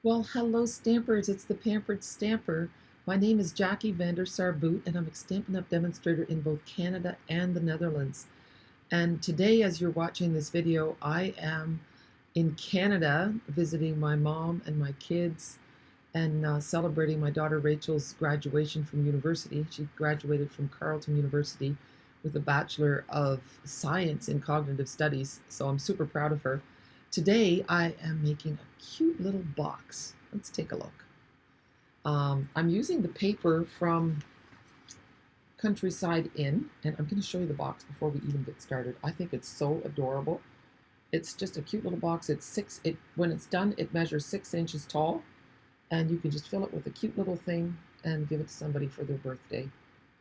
Well, hello, Stampers. It's the Pampered Stamper. My name is Jackie Vander Sarboot, and I'm a Stampin' Up! Demonstrator in both Canada and the Netherlands. And today, as you're watching this video, I am in Canada visiting my mom and my kids and celebrating my daughter Rachel's graduation from university. She graduated from Carleton University with a Bachelor of Science in Cognitive Studies, so I'm super proud of her. Today, I am making a cute little box. Let's take a look. I'm using the paper from Countryside Inn, and I'm going to show you the box before we even get started. I think it's so adorable. It's just a cute little box. When it's done, it measures 6 inches tall, and you can just fill it with a cute little thing and give it to somebody for their birthday.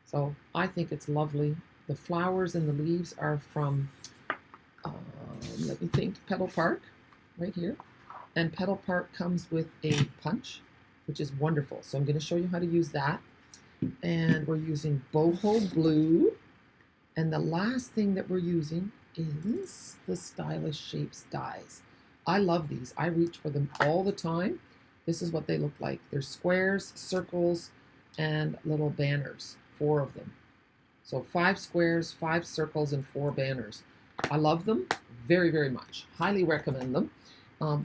So I think it's lovely. The flowers and the leaves are from, let me think, Petal Park, right here. And Petal Park comes with a punch, which is wonderful. So I'm going to show you how to use that. And we're using boho blue. And the last thing that we're using is the Stylish Shapes dies. I love these. I reach for them all the time. This is what they look like. They're squares, circles, and little banners, 4 of them. So 5 squares, 5 circles, and 4 banners. I love them very, very much. Highly recommend them.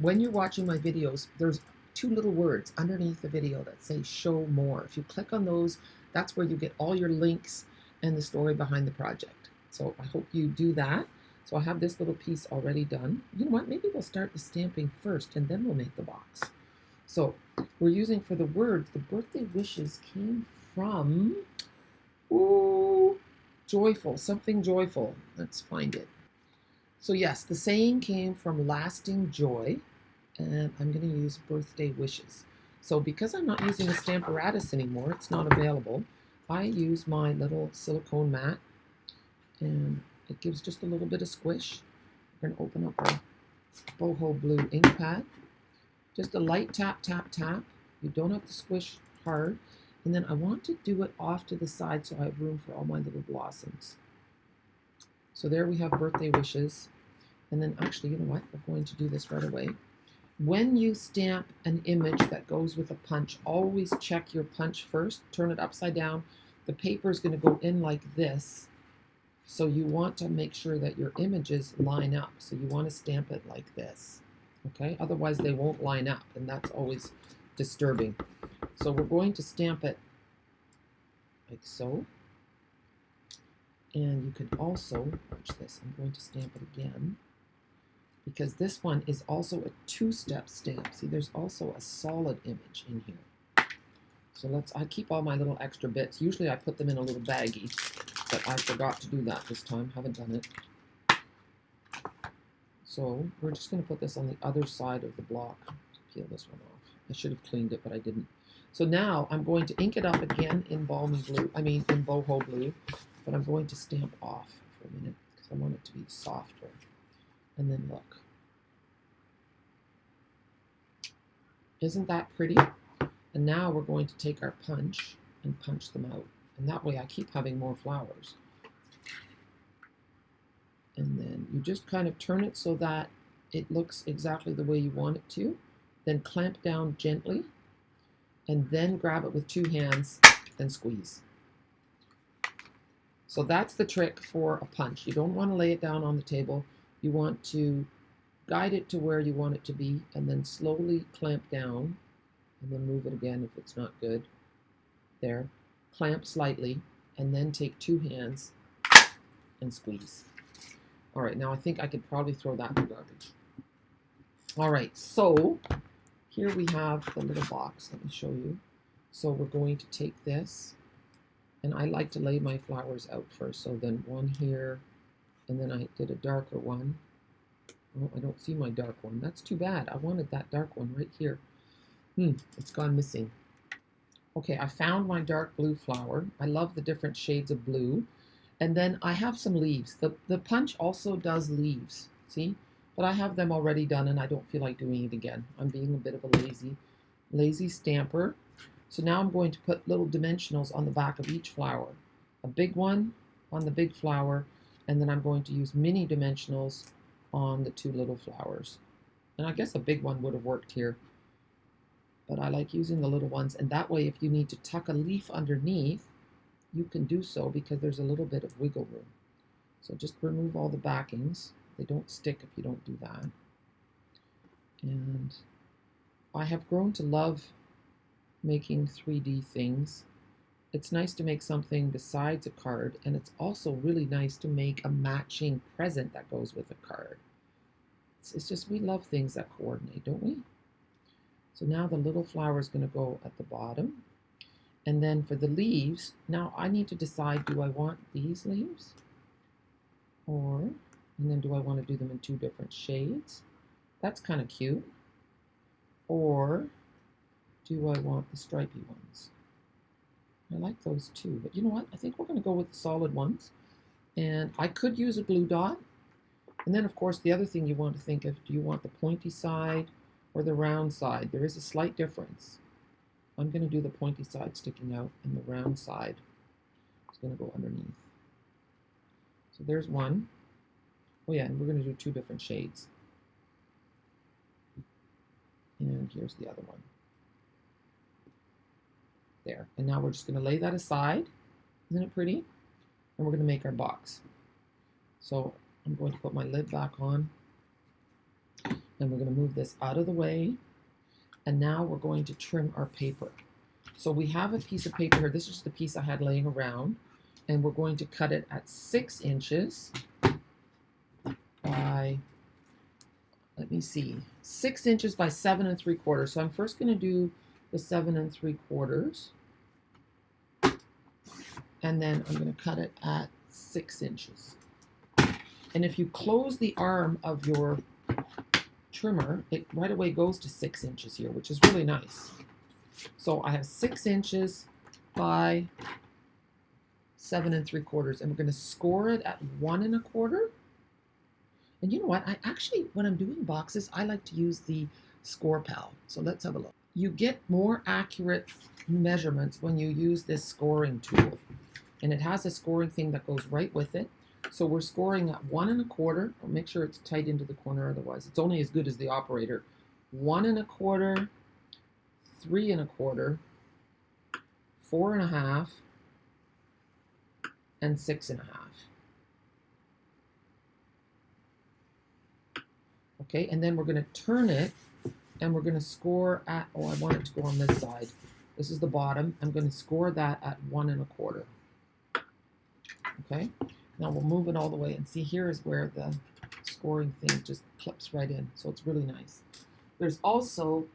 When you're watching my videos, there's 2 little words underneath the video that say show more. If you click on those, that's where you get all your links and the story behind the project. So I hope you do that. So I have this little piece already done. You know what? Maybe we'll start the stamping first and then we'll make the box. So we're using for the words, the birthday wishes came from, ooh, joyful, something joyful. Let's find it. So yes, the saying came from lasting joy, and I'm going to use birthday wishes. So because I'm not using a Stamparatus anymore, it's not available, I use my little silicone mat, and it gives just a little bit of squish. We're going to open up our boho blue ink pad. Just a light tap, tap, tap. You don't have to squish hard. And then I want to do it off to the side so I have room for all my little blossoms. So there we have birthday wishes. And then actually, you know what? We're going to do this right away. When you stamp an image that goes with a punch, always check your punch first. Turn it upside down. The paper is going to go in like this. So you want to make sure that your images line up. So you want to stamp it like this. Okay? Otherwise, they won't line up, and that's always disturbing. So we're going to stamp it like so. And you can also, watch this, I'm going to stamp it again, because this one is also a 2-step stamp. See, there's also a solid image in here. So I keep all my little extra bits. Usually I put them in a little baggie, but I forgot to do that this time. Haven't done it. So we're just going to put this on the other side of the block. Peel this one off. I should have cleaned it, but I didn't. So now I'm going to ink it up again in in boho blue, but I'm going to stamp off for a minute because I want it to be softer. And then look. Isn't that pretty? And now we're going to take our punch and punch them out. And that way I keep having more flowers. And then you just kind of turn it so that it looks exactly the way you want it to. Then clamp down gently. And then grab it with 2 hands and squeeze. So that's the trick for a punch. You don't want to lay it down on the table. You want to guide it to where you want it to be and then slowly clamp down and then move it again if it's not good. There. Clamp slightly and then take 2 hands and squeeze. All right, now I think I could probably throw that in the garbage. All right, so here we have the little box. Let me show you. So we're going to take this, and I like to lay my flowers out first. So then one here, and then I did a darker one. Oh, I don't see my dark one. That's too bad. I wanted that dark one right here. It's gone missing. Okay, I found my dark blue flower. I love the different shades of blue. And then I have some leaves. The punch also does leaves, see? But I have them already done and I don't feel like doing it again. I'm being a bit of a lazy stamper. So now I'm going to put little dimensionals on the back of each flower. A big one on the big flower, and then I'm going to use mini dimensionals on the 2 little flowers. And I guess a big one would have worked here. but I like using the little ones, and that way if you need to tuck a leaf underneath, you can do so because there's a little bit of wiggle room. So just remove all the backings. They don't stick if you don't do that. And I have grown to love making 3D things. It's nice to make something besides a card, and it's also really nice to make a matching present that goes with a card. It's just, we love things that coordinate, don't we? So now the little flower is going to go at the bottom. And then for the leaves, now I need to decide, do I want these leaves? And then do I want to do them in 2 different shades? That's kind of cute. Or do I want the stripy ones? I like those too, but you know what? I think we're going to go with the solid ones. And I could use a glue dot. And then, of course, the other thing you want to think of, do you want the pointy side or the round side? There is a slight difference. I'm going to do the pointy side sticking out, and the round side is going to go underneath. So there's one. Oh yeah, and we're going to do 2 different shades. And here's the other one. There. And now we're just going to lay that aside. Isn't it pretty? And we're going to make our box. So I'm going to put my lid back on. And we're going to move this out of the way. And now we're going to trim our paper. So we have a piece of paper here. This is the piece I had laying around. And we're going to cut it at 6 inches by, let me see, 6 inches by 7 3/4. So I'm first going to do the 7 3/4. And then I'm going to cut it at 6 inches. And if you close the arm of your trimmer, it right away goes to 6 inches here, which is really nice. So I have 6 inches by 7 3/4, and we're going to score it at 1 1/4. And you know what? I actually, when I'm doing boxes, I like to use the Score Pal. So let's have a look. You get more accurate measurements when you use this scoring tool. And it has a scoring thing that goes right with it. So we're scoring at 1 1/4. I'll make sure it's tight into the corner, otherwise it's only as good as the operator. 1 1/4, 3 1/4, 4 1/2, and 6 1/2. Okay, and then we're going to turn it, and we're going to score at, oh, I want it to go on this side. This is the bottom. I'm going to score that at 1 1/4. Okay, now we'll move it all the way, and see, here is where the scoring thing just clips right in, so it's really nice. There's also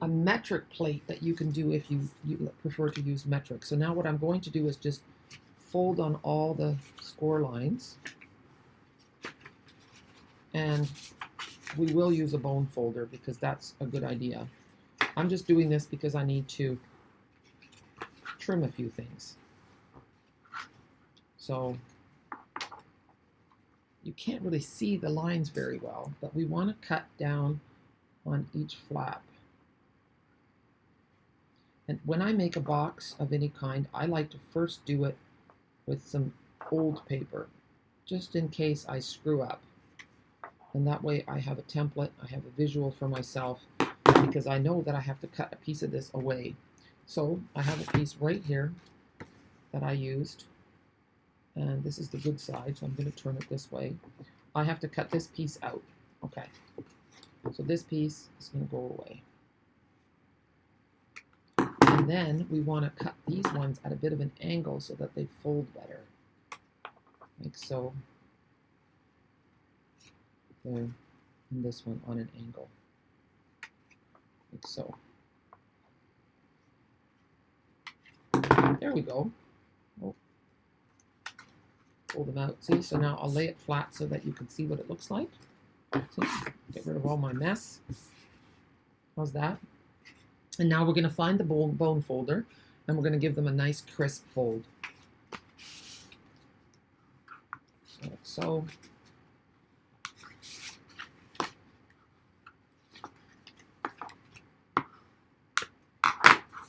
a metric plate that you can do if you prefer to use metric. So now what I'm going to do is just fold on all the score lines, and we will use a bone folder because that's a good idea. I'm just doing this because I need to trim a few things. So you can't really see the lines very well, but we want to cut down on each flap. And when I make a box of any kind, I like to first do it with some old paper, just in case I screw up. And that way I have a template, I have a visual for myself, because I know that I have to cut a piece of this away. So I have a piece right here that I used, and this is the good side, so I'm going to turn it this way. I have to cut this piece out. Okay, so this piece is going to go away. And then we want to cut these ones at a bit of an angle so that they fold better, like so. There, and this one on an angle, like so. There we go. Oh. Pull them out. See, so now I'll lay it flat so that you can see what it looks like. See? Get rid of all my mess. How's that? And now we're going to find the bone folder, and we're going to give them a nice crisp fold. So, like so.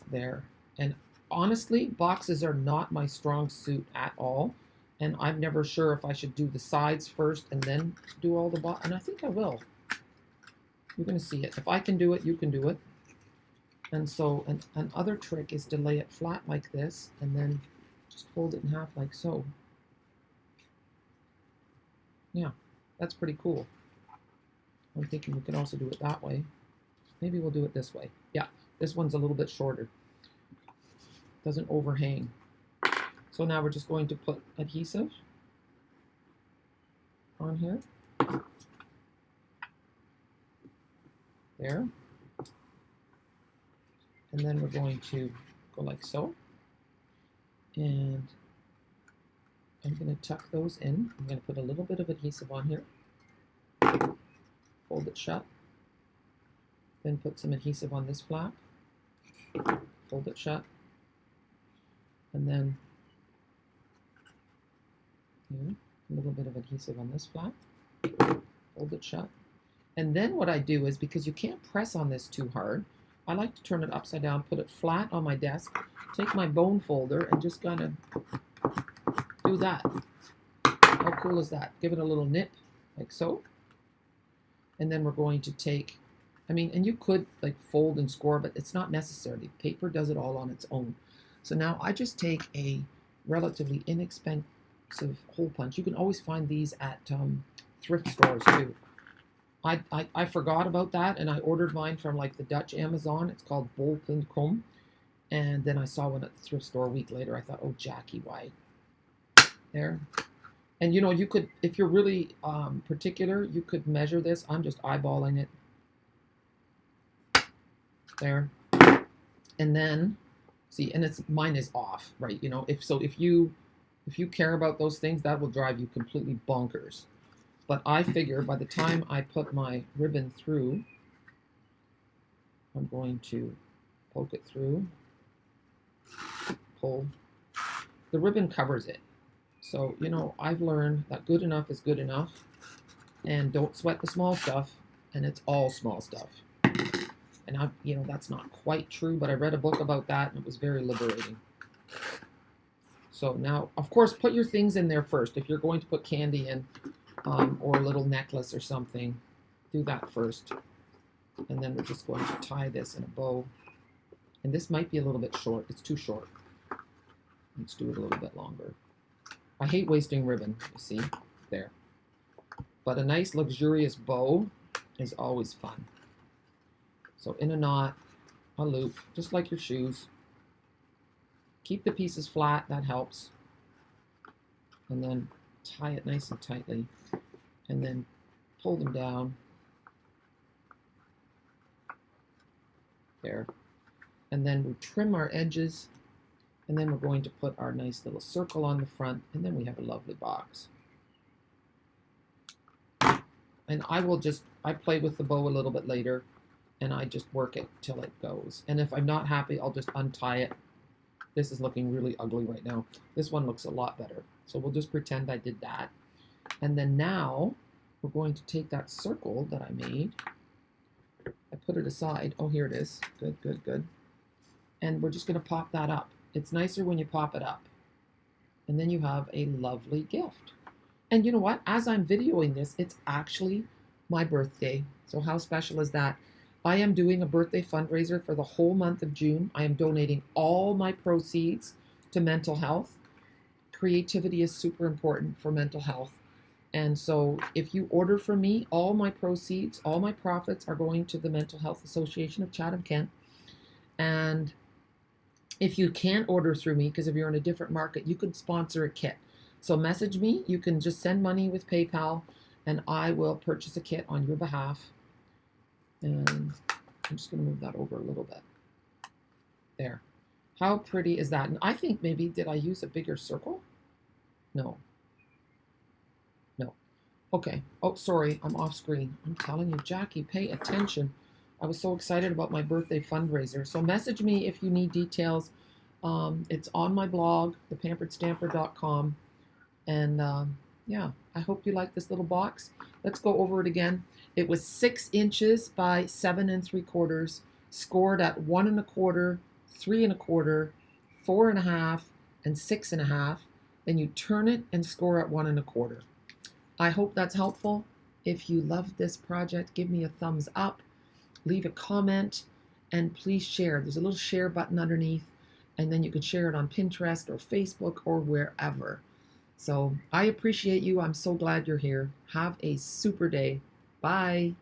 There. And honestly, boxes are not my strong suit at all, and I'm never sure if I should do the sides first and then do all the bottom, and I think I will. You're going to see it. If I can do it, you can do it. And so another trick is to lay it flat like this and then just fold it in half like so. Yeah, that's pretty cool. I'm thinking we can also do it that way. Maybe we'll do it this way. Yeah, this one's a little bit shorter. Doesn't overhang. So now we're just going to put adhesive on here. There. And then we're going to go like so. And I'm going to tuck those in. I'm going to put a little bit of adhesive on here. Fold it shut. Then put some adhesive on this flap. Fold it shut. And then here, a little bit of adhesive on this flap. Fold it shut. And then what I do is, because you can't press on this too hard, I like to turn it upside down, put it flat on my desk, take my bone folder, and just kind of do that. How cool is that? Give it a little nip, like so. And then we're going to take, and you could like fold and score, but it's not necessary. Paper does it all on its own. So now I just take a relatively inexpensive hole punch. You can always find these at thrift stores too. I forgot about that, and I ordered mine from like the Dutch Amazon. It's called bol.com. And then I saw one at the thrift store a week later. I thought, oh, Jackie, why? There. And you could, if you're really particular, you could measure this. I'm just eyeballing it. There. And then, see, and mine is off, right? If you care about those things, that will drive you completely bonkers. But I figure by the time I put my ribbon through, I'm going to poke it through, pull. The ribbon covers it. So, I've learned that good enough is good enough, and don't sweat the small stuff, and it's all small stuff. And that's not quite true, but I read a book about that, and it was very liberating. So now, of course, put your things in there first. If you're going to put candy in, or a little necklace or something, do that first. And then we're just going to tie this in a bow. And this might be a little bit short. It's too short. Let's do it a little bit longer. I hate wasting ribbon, you see, there. But a nice luxurious bow is always fun. So in a knot, a loop, just like your shoes. Keep the pieces flat, that helps. And then tie it nice and tightly, and then pull them down. There. And then we trim our edges, and then we're going to put our nice little circle on the front, and then we have a lovely box. And I play with the bow a little bit later, and I just work it till it goes. And if I'm not happy, I'll just untie it. This is looking really ugly right now. This one looks a lot better. So we'll just pretend I did that. And then now we're going to take that circle that I made. I put it aside. Oh, here it is. Good, good, good. And we're just going to pop that up. It's nicer when you pop it up. And then you have a lovely gift. And you know what? As I'm videoing this, it's actually my birthday. So how special is that? I am doing a birthday fundraiser for the whole month of June. I am donating all my proceeds to mental health. Creativity is super important for mental health. And so if you order from me, all my proceeds, all my profits are going to the Mental Health Association of Chatham-Kent. And if you can't order through me, because if you're in a different market, you could sponsor a kit. So message me. You can just send money with PayPal, and I will purchase a kit on your behalf. And I'm just going to move that over a little bit. There. How pretty is that? And I think maybe, did I use a bigger circle? No. No. Okay. Oh, sorry. I'm off screen. I'm telling you, Jackie, pay attention. I was so excited about my birthday fundraiser. So message me if you need details. It's on my blog, thepamperedstamper.com. And yeah, I hope you like this little box. Let's go over it again. It was 6 inches by 7 3/4, scored at 1 1/4, 3 1/4, 4 1/2, and 6 1/2. Then you turn it and score at 1 1/4. I hope that's helpful. If you loved this project, give me a thumbs up, leave a comment, and please share. There's a little share button underneath, and then you can share it on Pinterest or Facebook or wherever. So I appreciate you. I'm so glad you're here. Have a super day. Bye.